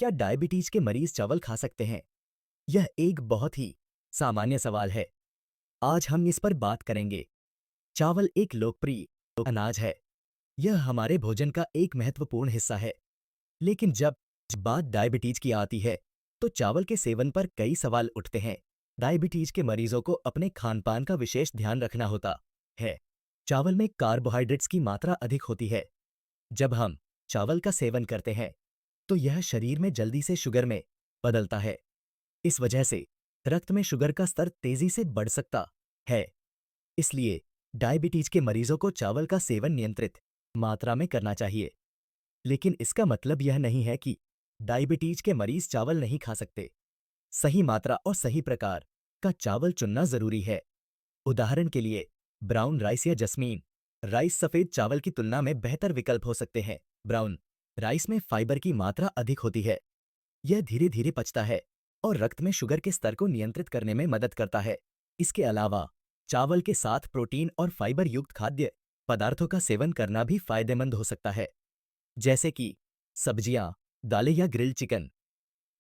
क्या डायबिटीज के मरीज चावल खा सकते हैं? यह एक बहुत ही सामान्य सवाल है। आज हम इस पर बात करेंगे। चावल एक लोकप्रिय अनाज है। यह हमारे भोजन का एक महत्वपूर्ण हिस्सा है। लेकिन जब बात डायबिटीज की आती है, तो चावल के सेवन पर कई सवाल उठते हैं। डायबिटीज के मरीजों को अपने खानपान का विशेष ध्यान रखना होता है। चावल में कार्बोहाइड्रेट्स की मात्रा अधिक होती है। जब हम चावल का सेवन करते हैं, तो यह शरीर में जल्दी से शुगर में बदलता है। इस वजह से रक्त में शुगर का स्तर तेजी से बढ़ सकता है। इसलिए डायबिटीज के मरीजों को चावल का सेवन नियंत्रित मात्रा में करना चाहिए। लेकिन इसका मतलब यह नहीं है कि डायबिटीज के मरीज चावल नहीं खा सकते। सही मात्रा और सही प्रकार का चावल चुनना जरूरी है। उदाहरण के लिए ब्राउन राइस या जस्मीन राइस सफेद चावल की तुलना में बेहतर विकल्प हो सकते हैं। ब्राउन राइस में फाइबर की मात्रा अधिक होती है। यह धीरे धीरे पचता है और रक्त में शुगर के स्तर को नियंत्रित करने में मदद करता है। इसके अलावा चावल के साथ प्रोटीन और फाइबर युक्त खाद्य पदार्थों का सेवन करना भी फायदेमंद हो सकता है, जैसे कि सब्जियां, दालें या ग्रिल्ड चिकन।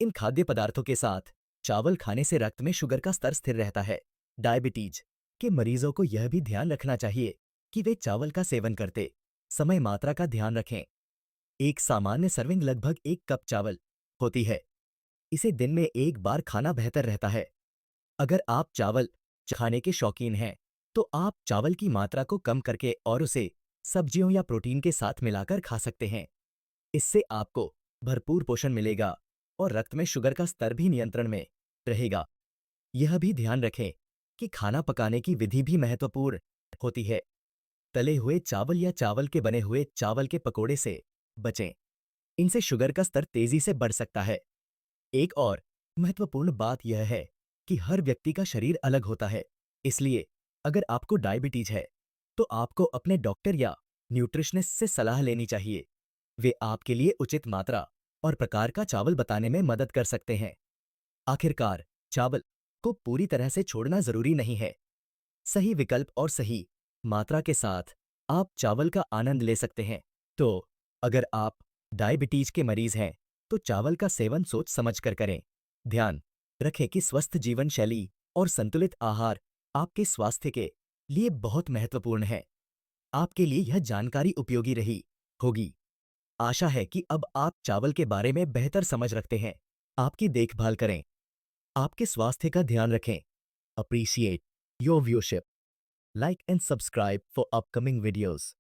इन खाद्य पदार्थों के साथ चावल खाने से रक्त में शुगर का स्तर स्थिर रहता है। डायबिटीज के मरीजों को यह भी ध्यान रखना चाहिए कि वे चावल का सेवन करते समय मात्रा का ध्यान रखें। एक सामान्य सर्विंग लगभग 1 कप चावल होती है। इसे दिन में एक बार खाना बेहतर रहता है। अगर आप चावल खाने के शौकीन हैं, तो आप चावल की मात्रा को कम करके और उसे सब्जियों या प्रोटीन के साथ मिलाकर खा सकते हैं। इससे आपको भरपूर पोषण मिलेगा और रक्त में शुगर का स्तर भी नियंत्रण में रहेगा। यह भी ध्यान रखें कि खाना पकाने की विधि भी महत्वपूर्ण होती है। तले हुए चावल या चावल के बने हुए चावल के पकोड़े से बचें। इनसे शुगर का स्तर तेजी से बढ़ सकता है। एक और महत्वपूर्ण बात यह है कि हर व्यक्ति का शरीर अलग होता है। इसलिए अगर आपको डायबिटीज है, तो आपको अपने डॉक्टर या न्यूट्रिशनिस्ट से सलाह लेनी चाहिए। वे आपके लिए उचित मात्रा और प्रकार का चावल बताने में मदद कर सकते हैं। आखिरकार, चावल को पूरी तरह से छोड़ना जरूरी नहीं है। सही विकल्प और सही मात्रा के साथ आप चावल का आनंद ले सकते हैं। तो अगर आप डायबिटीज के मरीज हैं, तो चावल का सेवन सोच समझकर करें। ध्यान रखें कि स्वस्थ जीवन शैली और संतुलित आहार आपके स्वास्थ्य के लिए बहुत महत्वपूर्ण है। आपके लिए यह जानकारी उपयोगी रही होगी। आशा है कि अब आप चावल के बारे में बेहतर समझ रखते हैं। आपकी देखभाल करें, आपके स्वास्थ्य का ध्यान रखें। Appreciate your viewership. Like and subscribe for upcoming videos.